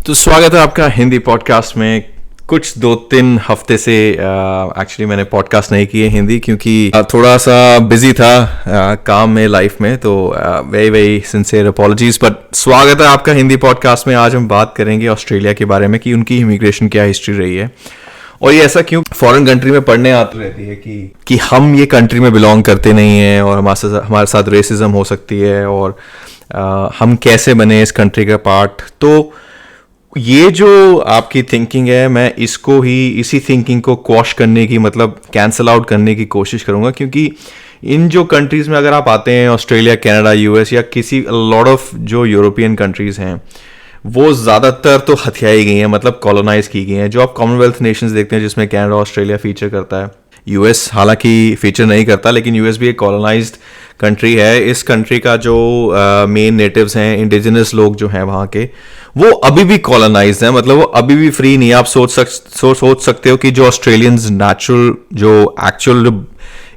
तो स्वागत है आपका हिंदी पॉडकास्ट में। कुछ 2-3 हफ्ते से एक्चुअली मैंने पॉडकास्ट नहीं किए हिंदी क्योंकि थोड़ा सा बिजी था काम में, लाइफ में। तो very very sincere apologies, but स्वागत है आपका हिंदी पॉडकास्ट में। आज हम बात करेंगे ऑस्ट्रेलिया के बारे में कि उनकी इमिग्रेशन क्या हिस्ट्री रही है और ये ऐसा क्यों फॉरेन कंट्री में पढ़ने आती रहती है कि हम ये कंट्री में बिलोंग करते नहीं हैं और हमारे साथ रेसिज्म हो सकती है और हम कैसे बने इस कंट्री का पार्ट। तो ये जो आपकी थिंकिंग है, मैं इसी थिंकिंग को क्वॉश करने की, मतलब कैंसल आउट करने की कोशिश करूंगा। क्योंकि इन जो कंट्रीज में अगर आप आते हैं, ऑस्ट्रेलिया, कनाडा, यूएस या किसी लॉट ऑफ जो यूरोपियन कंट्रीज हैं, वो ज़्यादातर तो हथियाई गई हैं, मतलब कॉलोनाइज की गई हैं। जो आप कॉमनवेल्थ नेशंस देखते हैं जिसमें कनाडा, ऑस्ट्रेलिया फीचर करता है, यूएस हालांकि फीचर नहीं करता, लेकिन यूएस भी एक कॉलोनाइज्ड कंट्री है। इस कंट्री का जो मेन नेटिव्स हैं, इंडिजिनस लोग जो हैं वहाँ के, वो अभी भी कॉलोनाइज्ड हैं, मतलब वो अभी भी फ्री नहीं है। आप सोच सकते हो कि जो ऑस्ट्रेलियंस नेचुरल, जो एक्चुअल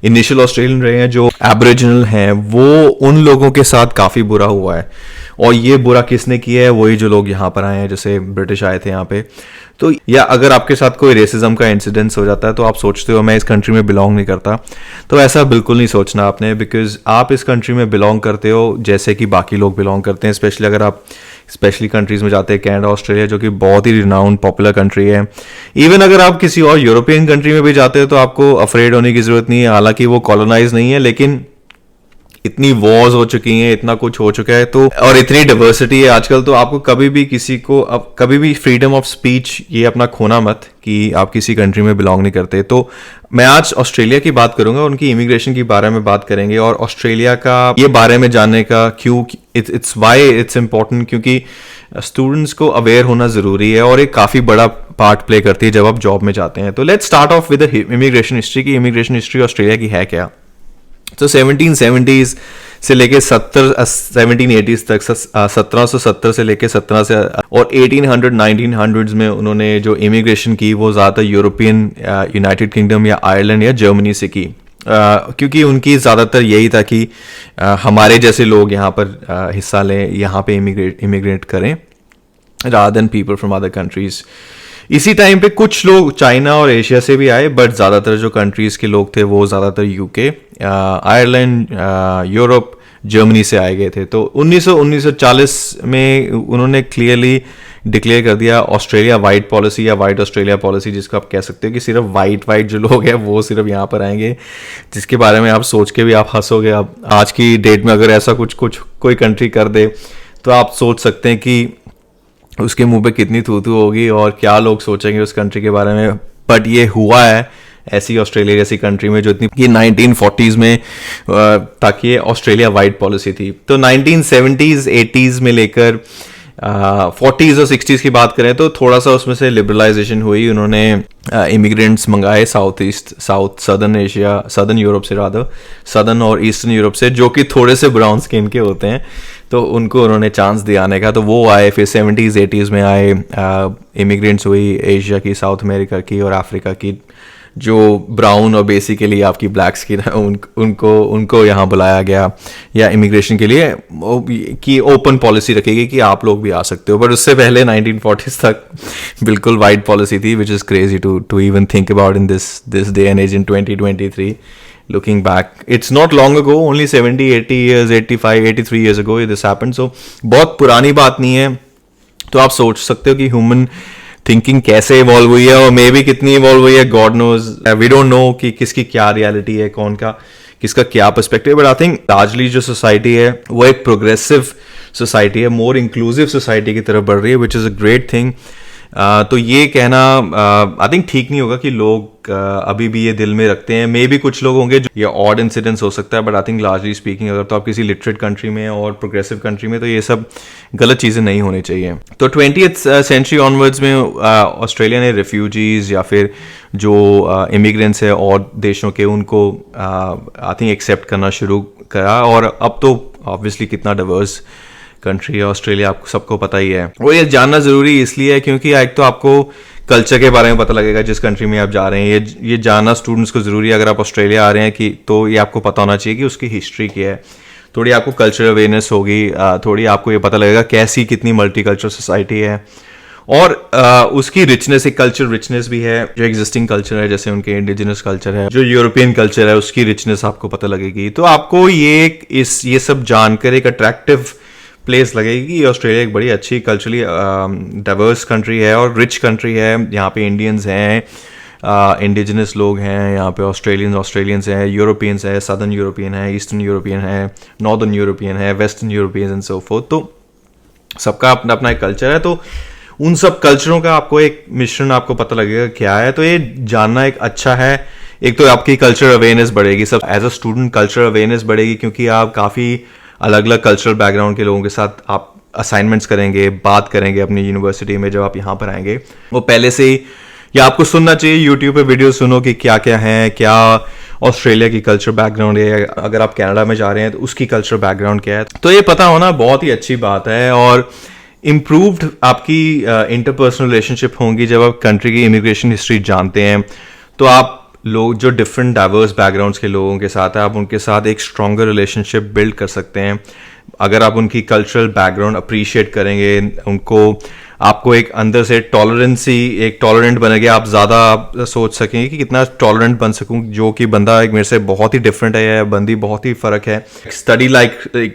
इनिशियल ऑस्ट्रेलियन रहे हैं, जो एबोरिजिनल हैं, वो उन लोगों के साथ काफ़ी बुरा हुआ है। और ये बुरा किसने किया है? वही जो लोग यहाँ पर आए हैं, जैसे ब्रिटिश आए थे यहाँ पे। तो या अगर आपके साथ कोई रेसिज्म का इंसिडेंस हो जाता है तो आप सोचते हो मैं इस कंट्री में बिलोंग नहीं करता। तो ऐसा बिल्कुल नहीं सोचना आपने, बिकॉज आप इस कंट्री में बिलोंग करते हो जैसे कि बाकी लोग बिलोंग करते हैं। स्पेशली अगर आप स्पेशली कंट्रीज में जाते हैं, कनाडा, ऑस्ट्रेलिया, जो कि बहुत ही रिनाउंड पॉपुलर कंट्री है। इवन अगर आप किसी और यूरोपियन कंट्री में भी जाते हो तो आपको अफ्रेड होने की जरूरत नहीं है। हालांकि वो कॉलोनाइज नहीं है, लेकिन इतनी वॉर्स हो चुकी हैं, इतना कुछ हो चुका है, तो और इतनी डाइवर्सिटी है आजकल, तो आपको कभी भी किसी को कभी भी फ्रीडम ऑफ स्पीच ये अपना खोना मत कि आप किसी कंट्री में बिलोंग नहीं करते। तो मैं आज ऑस्ट्रेलिया की बात करूंगा, उनकी इमिग्रेशन के बारे में बात करेंगे और ऑस्ट्रेलिया का ये बारे में जानने का क्यों इट्स वाई इट्स इम्पोर्टेंट, क्योंकि स्टूडेंट्स को अवेयर होना जरूरी है और एक काफी बड़ा पार्ट प्ले करती है जब आप जॉब में जाते हैं। तो let's start of with immigration history की इमिग्रेशन हिस्ट्री ऑस्ट्रेलिया की है क्या। तो 1770s से लेके 1780s तक, 1770 से लेके 17 से और 1900s में उन्होंने जो इमिग्रेशन की वो ज़्यादातर यूरोपियन, यूनाइटेड किंगडम या आयरलैंड या जर्मनी से की। क्योंकि उनकी ज़्यादातर यही था कि हमारे जैसे लोग यहाँ पर हिस्सा लें, यहाँ पे इमिग्रेट करें, rather than people from other countries. इसी टाइम पे कुछ लोग चाइना और एशिया से भी आए, बट ज़्यादातर जो कंट्रीज़ के लोग थे वो ज़्यादातर यूके, आयरलैंड, यूरोप, जर्मनी से आए गए थे। तो 1940 में उन्होंने क्लियरली डिक्लेयर कर दिया ऑस्ट्रेलिया वाइट पॉलिसी या वाइट ऑस्ट्रेलिया पॉलिसी, जिसको आप कह सकते हो कि सिर्फ वाइट जो लोग हैं वो सिर्फ यहाँ पर आएंगे, जिसके बारे में आप सोच के भी आप हंसोगे। आप आज की डेट में अगर ऐसा कुछ कोई कंट्री कर दे तो आप सोच सकते हैं कि उसके मुंह पे कितनी थू होगी और क्या लोग सोचेंगे उस कंट्री के बारे में। बट ये हुआ है ऐसी ऑस्ट्रेलिया जैसी कंट्री में, जो इतनी ये 1940s में ताकि ये ऑस्ट्रेलिया वाइड पॉलिसी थी। तो 1970s 80s में लेकर 40s और 60s की बात करें तो थोड़ा सा उसमें से लिबरलाइजेशन हुई। उन्होंने इमिग्रेंट्स मंगाए सदर्न एशिया, सदर्न यूरोप से, रादर सदर्न और ईस्टर्न यूरोप से, जो कि थोड़े से ब्राउन स्किन के होते हैं, तो उनको उन्होंने चांस दिया आने का। तो वो आए, फिर 70s 80s में आए इमिग्रेंट्स हुई एशिया की, साउथ अमेरिका की और अफ्रीका की, जो ब्राउन और बेसिकली आपकी ब्लैक स्किन है, उनको यहाँ बुलाया गया या इमिग्रेशन के लिए कि ओपन पॉलिसी रखेगी कि आप लोग भी आ सकते हो। बट उससे पहले 1940s तक बिल्कुल वाइड पॉलिसी थी, which is crazy to even think about in this day and age in 2023. Looking back, it's not long ago, only 70, 80 years, 85, 83 years ago this happened. So बहुत पुरानी बात नहीं है। तो आप सोच सकते हो कि ह्यूमन थिंकिंग कैसे इवॉल्व हुई है और मे बी कितनी इवॉल्व हुई है, God knows, we don't know कि किसकी क्या रियलिटी है, किसका क्या perspective. But I think largely जो सोसाइटी है वो एक प्रोग्रेसिव सोसाइटी है, मोर इंक्लूसिव सोसाइटी की तरफ बढ़ रही है, which is a great thing. तो ये कहना आई थिंक ठीक नहीं होगा कि लोग अभी भी ये दिल में रखते हैं। मे भी कुछ लोग होंगे जो ये ऑड इंसिडेंट्स हो सकता है, but I think largely speaking अगर तो आप किसी लिटरेट कंट्री में और प्रोग्रेसिव कंट्री में, तो ये सब गलत चीज़ें नहीं होनी चाहिए। तो 20th सेंचुरी ऑनवर्ड्स में ऑस्ट्रेलिया ने रिफ्यूजीज या फिर जो इमिग्रेंट्स है और देशों के, उनको आई थिंक एक्सेप्ट करना शुरू करा। और अब तो ऑब्वियसली कितना डाइवर्स कंट्री है ऑस्ट्रेलिया, आपको सबको पता ही है। वो ये जानना जरूरी इसलिए है क्योंकि एक तो आपको कल्चर के बारे में पता लगेगा जिस कंट्री में आप जा रहे हैं। ये जानना स्टूडेंट्स को जरूरी है। अगर आप ऑस्ट्रेलिया आ रहे हैं कि तो ये आपको पता होना चाहिए कि उसकी हिस्ट्री क्या है। थोड़ी आपको कल्चरल अवेयरनेस होगी, थोड़ी आपको ये पता लगेगा कैसी कितनी मल्टी कल्चरल सोसाइटी है। और उसकी रिचनेस, एक कल्चर रिचनेस भी है, जो एग्जिस्टिंग कल्चर है जैसे उनके इंडिजिनस कल्चर है, जो यूरोपियन कल्चर है, उसकी रिचनेस आपको पता लगेगी। तो आपको ये सब जानकर एक अट्रैक्टिव प्लेस लगेगी। ऑस्ट्रेलिया एक बड़ी अच्छी कल्चरली डाइवर्स कंट्री है और रिच कंट्री है। यहाँ पे इंडियंस हैं, इंडिजिनस लोग हैं यहाँ पे, ऑस्ट्रेलियंस हैं, यूरोपियंस हैं, सदर्न यूरोपियन है, ईस्टर्न यूरोपियन है, नॉर्दर्न यूरोपियन है, western European and so fourth. तो सबका अपना अपना एक कल्चर है। तो उन सब कल्चरों का आपको एक मिश्रण आपको पता लगेगा क्या है। तो ये जानना एक अच्छा है। एक तो आपकी कल्चर अवेयरनेस बढ़ेगी, सब as a student culture awareness बढ़ेगी, क्योंकि आप काफ़ी अलग अलग कल्चरल बैकग्राउंड के लोगों के साथ आप असाइनमेंट्स करेंगे, बात करेंगे अपनी यूनिवर्सिटी में जब आप यहाँ पर आएंगे। वो पहले से ही, या आपको सुनना चाहिए, यूट्यूब पे वीडियो सुनो कि क्या क्या है, क्या ऑस्ट्रेलिया की कल्चर बैकग्राउंड है, अगर आप कनाडा में जा रहे हैं तो उसकी कल्चर बैकग्राउंड क्या है। तो ये पता होना बहुत ही अच्छी बात है। और इम्प्रूव्ड आपकी इंटरपर्सनल रिलेशनशिप होंगी जब आप कंट्री की इमिग्रेशन हिस्ट्री जानते हैं। तो आप लोग जो डिफरेंट डाइवर्स बैकग्राउंड्स के लोगों के साथ है, आप उनके साथ एक स्ट्रॉन्गर रिलेशनशिप बिल्ड कर सकते हैं। अगर आप उनकी कल्चरल बैकग्राउंड अप्रिशिएट करेंगे, उनको, आपको एक अंदर से एक टॉलरेंट बनेगा, आप ज़्यादा सोच सकेंगे कि कितना टॉलरेंट बन सकूं, जो कि बंदा एक मेरे से बहुत ही डिफरेंट है या बंदी बहुत ही फ़र्क है। स्टडी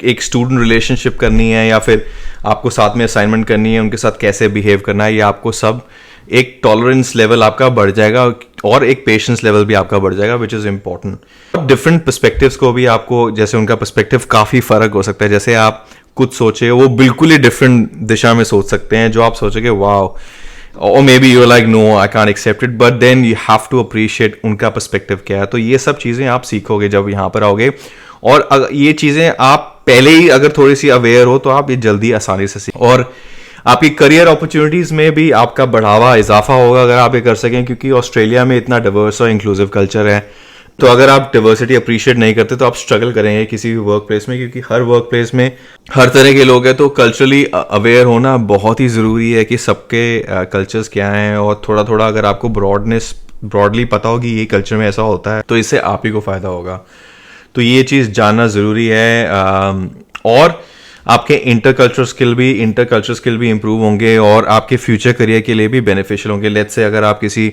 एक स्टूडेंट रिलेशनशिप करनी है, या फिर आपको साथ में असाइनमेंट करनी है, उनके साथ कैसे बिहेव करना है, ये आपको सब एक टॉलरेंस लेवल आपका बढ़ जाएगा और एक पेशेंस लेवल भी आपका बढ़ जाएगा, which is important. Different perspectives को भी आपको, जैसे उनका पर्सपेक्टिव काफ़ी फ़र्क हो सकता है। जैसे आप कुछ सोचे, वो बिल्कुल ही डिफरेंट दिशा में सोच सकते हैं, जो आप सोचोगे वाओ, और maybe you like no I can't accept it, but then you have to appreciate उनका पर्सपेक्टिव क्या है। तो ये सब चीज़ें आप सीखोगे जब यहाँ पर आओगे। और ये चीज़ें आप पहले ही अगर थोड़ी सी अवेयर हो तो आप ये जल्दी आसानी से सीख, और आपकी करियर अपॉर्चुनिटीज़ में भी आपका बढ़ावा, इजाफा होगा अगर आप ये कर सकें, क्योंकि ऑस्ट्रेलिया में इतना डाइवर्स और इंक्लूसिव कल्चर है। तो अगर आप डाइवर्सिटी अप्रिशिएट नहीं करते तो आप स्ट्रगल करेंगे किसी भी वर्क प्लेस में, क्योंकि हर वर्क प्लेस में हर तरह के लोग हैं। तो कल्चरली अवेयर होना बहुत ही ज़रूरी है कि सबके कल्चर्स क्या हैं, और थोड़ा थोड़ा अगर आपको ब्रॉडली पता हो कि ये कल्चर में ऐसा होता है तो इससे आप ही को फ़ायदा होगा। तो ये चीज़ जानना ज़रूरी है। और आपके इंटरकल्चर स्किल भी इंप्रूव होंगे और आपके फ्यूचर करियर के लिए भी बेनिफिशियल होंगे। लेट्स से अगर आप किसी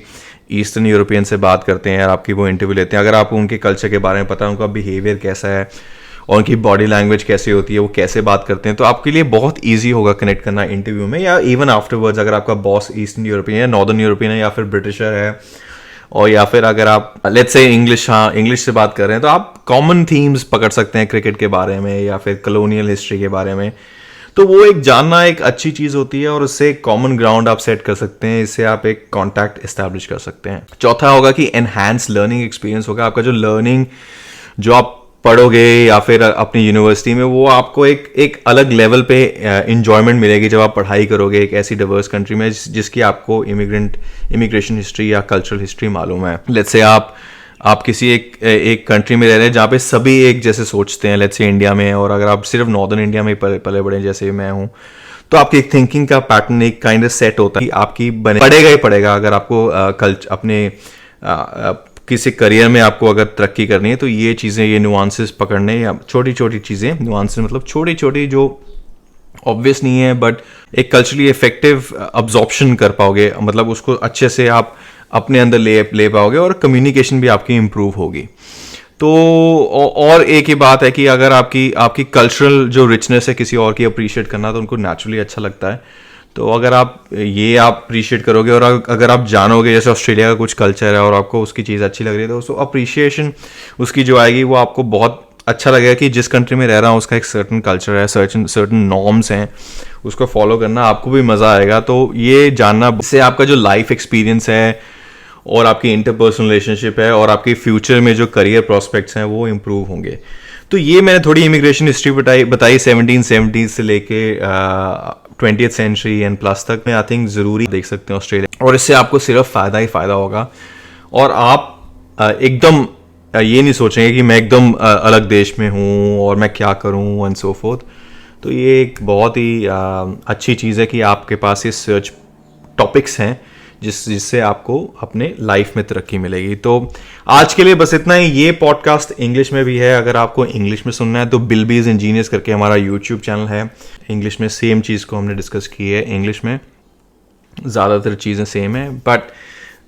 ईस्टर्न यूरोपियन से बात करते हैं और आपकी वो इंटरव्यू लेते हैं, अगर आपको उनके कल्चर के बारे में पता है, उनका बिहेवियर कैसा है और उनकी बॉडी लैंग्वेज कैसी होती है, वो कैसे बात करते हैं, तो आपके लिए बहुत ईजी होगा कनेक्ट करना इंटरव्यू में, या इवन आफ्टरवर्ड्स। अगर आपका बॉस ईस्टर्न यूरोपियन है, नॉर्दर्न यूरोपियन है, या फिर ब्रिटिशर है, और या फिर अगर आप लेट्स से इंग्लिश से बात कर रहे हैं, तो आप कॉमन थीम्स पकड़ सकते हैं क्रिकेट के बारे में या फिर कॉलोनियल हिस्ट्री के बारे में। तो वो एक जानना एक अच्छी चीज़ होती है, और उससे कॉमन ग्राउंड आप सेट कर सकते हैं, इससे आप एक कॉन्टैक्ट एस्टैब्लिश कर सकते हैं। चौथा होगा कि एनहांस लर्निंग एक्सपीरियंस होगा। आपका जो लर्निंग, जो आप पढ़ोगे या फिर अपनी यूनिवर्सिटी में, वो आपको एक अलग लेवल पे इंजॉयमेंट मिलेगी जब आप पढ़ाई करोगे एक ऐसी डाइवर्स कंट्री में जिसकी आपको इमिग्रेशन हिस्ट्री या कल्चरल हिस्ट्री मालूम है। लेट्स से आप किसी एक कंट्री में रह रहे हैं जहाँ पे सभी एक जैसे सोचते हैं, लेट्स से इंडिया में, और अगर आप सिर्फ नॉर्दर्न इंडिया में पले बड़े जैसे मैं हूँ, तो आपकी एक थिंकिंग का पैटर्न एक काइंड ऑफ सेट होता है, आपकी पड़ेगा ही पड़ेगा। अगर आपको अपने किसी करियर में आपको अगर तरक्की करनी है, तो ये चीज़ें, ये नुआंसेस पकड़ने, या छोटी छोटी चीज़ें, नुआंसेस मतलब छोटी छोटी जो ऑब्वियस नहीं है, बट एक कल्चरली इफेक्टिव अब्जॉर्प्शन कर पाओगे, मतलब उसको अच्छे से आप अपने अंदर ले पाओगे, और कम्युनिकेशन भी आपकी इम्प्रूव होगी। तो और एक ही बात है कि अगर आपकी कल्चरल जो रिचनेस है किसी और की अप्रिशिएट करना, तो उनको नेचुरली अच्छा लगता है। तो अगर आप अप्रिशिएट करोगे, और अगर आप जानोगे जैसे ऑस्ट्रेलिया का कुछ कल्चर है और आपको उसकी चीज़ अच्छी लग रही है, तो उसको अप्रिशिएशन उसकी जो आएगी, वो आपको बहुत अच्छा लगेगा कि जिस कंट्री में रह रहा हूँ उसका एक सर्टन कल्चर है, सर्टन नॉर्म्स हैं, उसको फॉलो करना आपको भी मज़ा आएगा। तो ये जानना, इससे आपका जो लाइफ एक्सपीरियंस है और आपकी इंटरपर्सनल रिलेशनशिप है और आपके फ्यूचर में जो करियर प्रॉस्पेक्ट्स हैं वो इम्प्रूव होंगे। तो ये मैंने थोड़ी इमिग्रेशन हिस्ट्री बताई 1770 से लेके 20th सेंचुरी एंड प्लस तक में। आई थिंक ज़रूरी देख सकते हैं ऑस्ट्रेलिया, और इससे आपको सिर्फ फ़ायदा ही फ़ायदा होगा। और आप एकदम ये नहीं सोचेंगे कि मैं एकदम अलग देश में हूँ और मैं क्या करूँ एंड सो फोर्थ। तो ये एक बहुत ही अच्छी चीज़ है कि आपके पास ये सर्च टॉपिक्स हैं जिससे आपको अपने लाइफ में तरक्की मिलेगी। तो आज के लिए बस इतना ही। ये पॉडकास्ट इंग्लिश में भी है, अगर आपको इंग्लिश में सुनना है तो बिलबीज इंजीनियर्स करके हमारा यूट्यूब चैनल है, इंग्लिश में सेम चीज़ को हमने डिस्कस की है इंग्लिश में। ज़्यादातर चीज़ें सेम है. But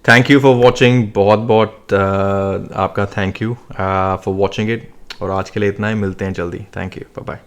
thank you for watching. बहुत बहुत आपका thank you for watching it. और आज के लिए इतना ही. मिलते हैं जल्दी. Thank you. Bye bye.